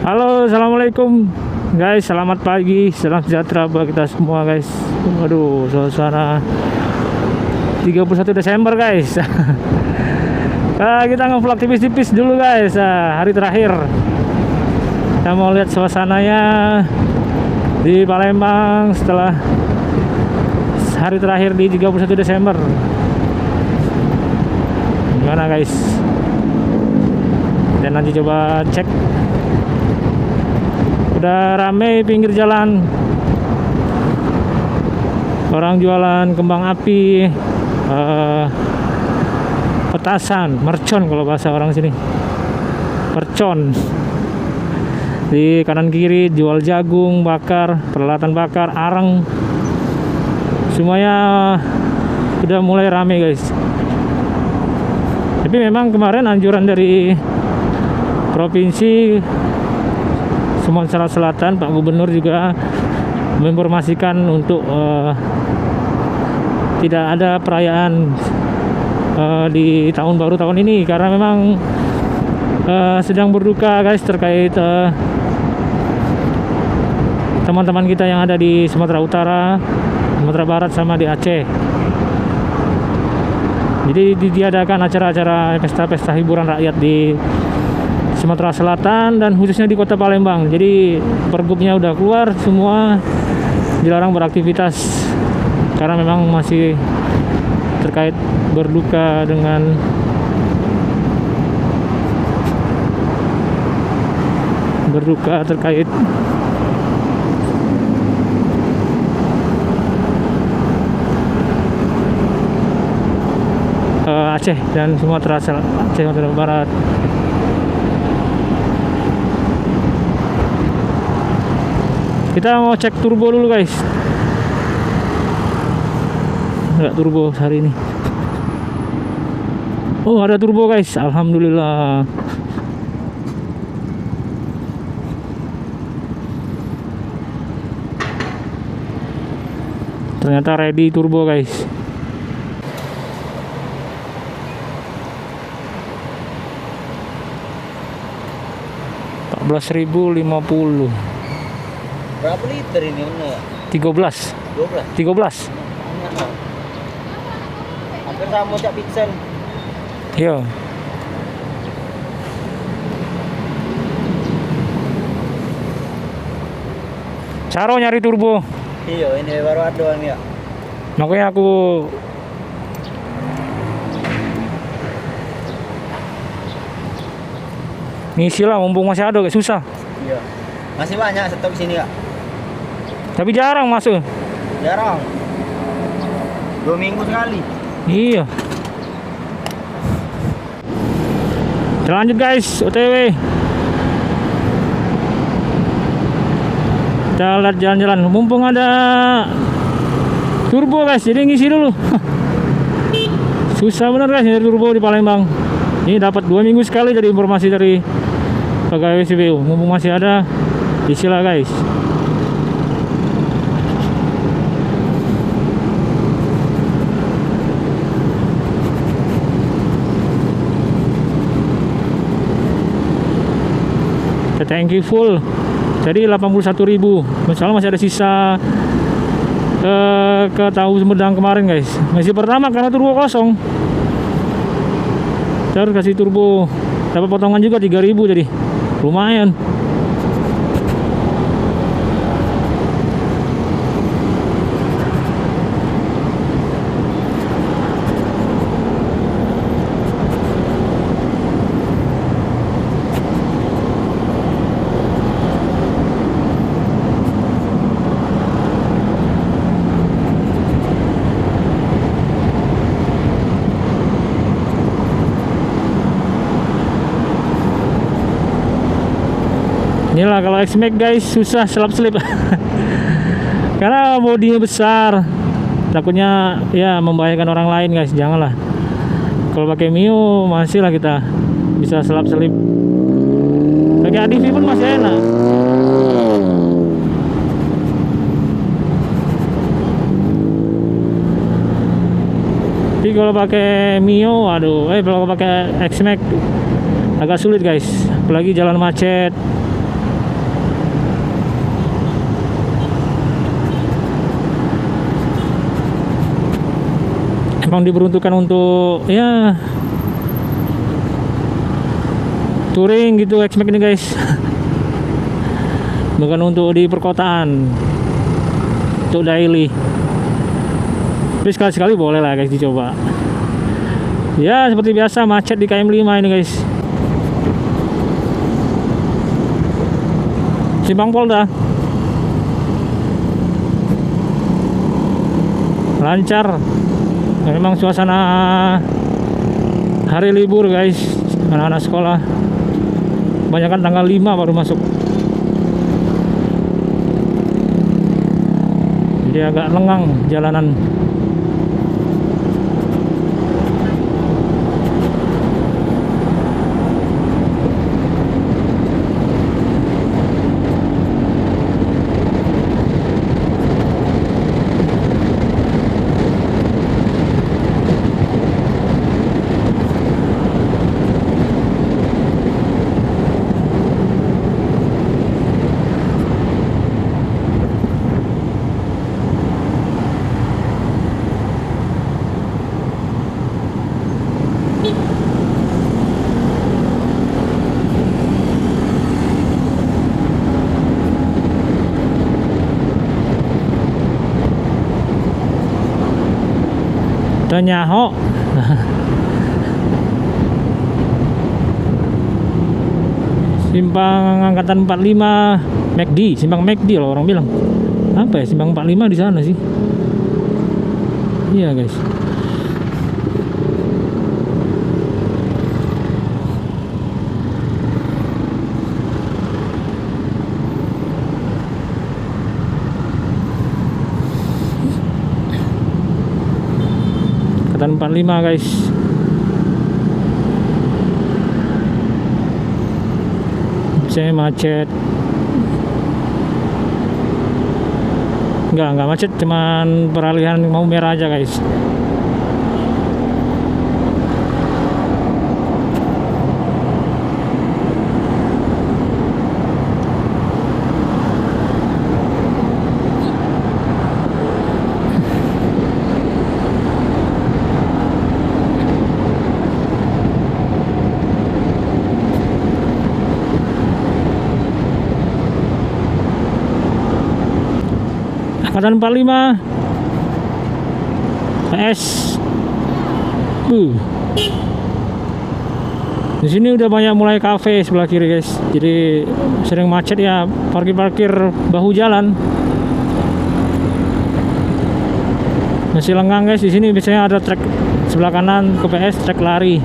Halo, assalamualaikum guys, selamat pagi, salam sejahtera buat kita semua guys. Waduh, suasana 31 Desember guys. Kita nge-vlog tipis-tipis dulu guys, hari terakhir. Kita mau lihat suasananya di Palembang setelah hari terakhir di 31 Desember. Gimana guys? Dan nanti coba cek. Udah rame pinggir jalan, orang jualan kembang api, petasan, mercon kalau bahasa orang sini, mercon. Di kanan kiri jual jagung bakar, peralatan bakar, arang, semuanya udah mulai rame guys. Tapi memang kemarin anjuran dari provinsi Sumatera Selatan, Pak Gubernur juga menginformasikan untuk tidak ada perayaan di tahun baru tahun ini, karena memang sedang berduka guys terkait teman-teman kita yang ada di Sumatera Utara, Sumatera Barat sama di Aceh. Jadi diadakan acara-acara pesta-pesta hiburan rakyat di Sumatera Selatan dan khususnya di Kota Palembang. Jadi pergubnya udah keluar, semua dilarang beraktivitas karena memang masih terkait berduka dengan terkait Aceh dan Sumatera Barat. Kita mau cek turbo dulu guys. Enggak turbo hari ini. Oh, ada turbo guys, alhamdulillah. Ternyata ready turbo guys. $14.050. Berapa liter ini? 13. 13. Hampir sama cak pixel. Iya. Caro nyari turbo. Iya, ini baru ada ya. Makanya aku ngisi lah, mumpung masih ada, gak susah. Iya. Masih banyak stok sini ya. Tapi jarang masuk. Jarang. 2 minggu sekali. Iya. Kita lanjut guys, OTW. Kita lihat jalan-jalan. Mumpung ada turbo guys, jadi ngisi dulu. Susah bener guys nyari turbo di Palembang. Ini dapat 2 minggu sekali dari informasi dari pegawai CPU. Mumpung masih ada, isilah guys. Thank you full. Jadi 81.000. Misalnya masih ada sisa ke tahu Sumedang kemarin guys. Masih pertama karena turbo kosong. Terus kasih turbo, dapat potongan juga 3.000, jadi lumayan. Inilah kalau X-Max guys, susah selap-selip. Karena bodinya besar, takutnya ya membahayakan orang lain guys. Janganlah. Kalau pakai Mio masih lah kita bisa selap-selip. Pakai ADV pun masih enak. Tapi kalau pakai Mio, aduh, kalau pakai X-Max agak sulit guys, apalagi jalan macet. memang diperuntukkan untuk ya touring gitu X-Max ini guys. Bukan untuk di perkotaan, untuk daily. Tapi sekali-sekali boleh lah guys dicoba. Ya seperti biasa macet di KM5 ini guys. Simpang Polda lancar. Memang suasana hari libur guys, anak-anak sekolah. Kebanyakan tanggal 5 baru masuk. Jadi agak lengang jalanan. Nyaho. Simpang angkatan 45 McD, simpang McD loh orang bilang. Apa ya simpang 45 di sana sih? Iya guys. Angkatan 45 guys. Saya macet. Enggak macet, cuman peralihan mau merah aja guys. Angkatan 45 PS. Di sini udah banyak mulai kafe sebelah kiri guys. Jadi sering macet ya, parkir bahu jalan. Masih lengang guys. Di sini biasanya ada trek sebelah kanan ke PS, trek lari.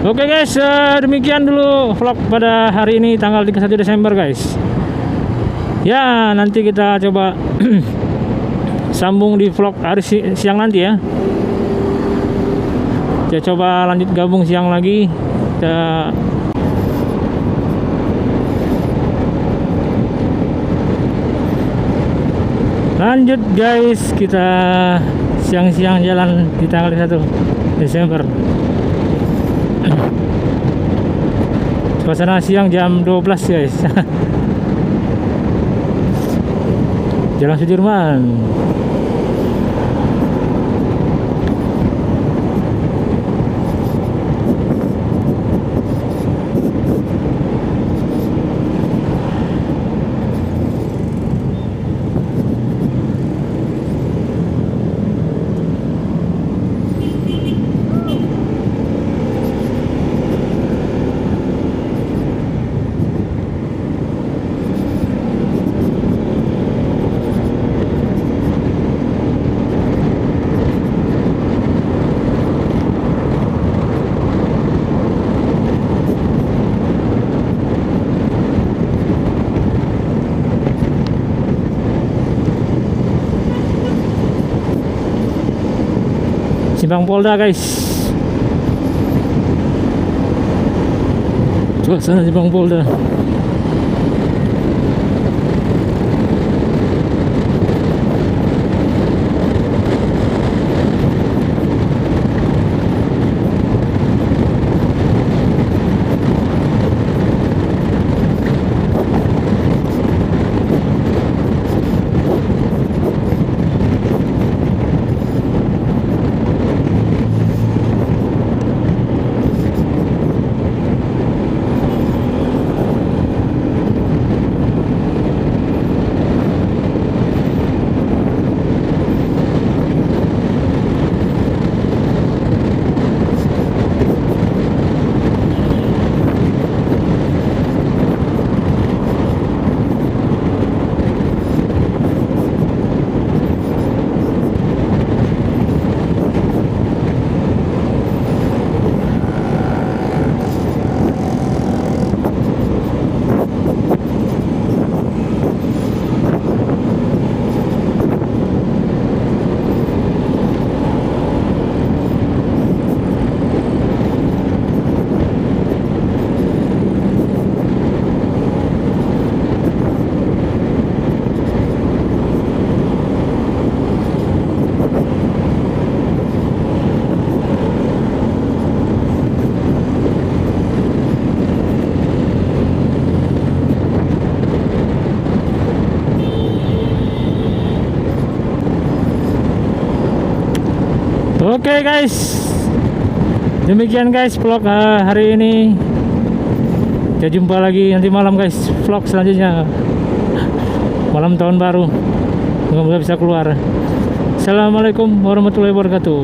Oke guys, demikian dulu vlog pada hari ini tanggal 31 Desember guys. Ya, nanti kita coba sambung di vlog hari siang nanti ya. Kita coba lanjut gabung siang lagi. Kita lanjut guys, kita siang-siang jalan di tanggal 1 Desember. Suasana siang jam 12 guys. Jalan Sudirman. Simpang Polda guys. Suasana Simpang Polda. Oke guys, demikian guys vlog hari ini. Kita jumpa lagi nanti malam guys, vlog selanjutnya malam tahun baru. Semoga bisa keluar. Assalamualaikum warahmatullahi wabarakatuh.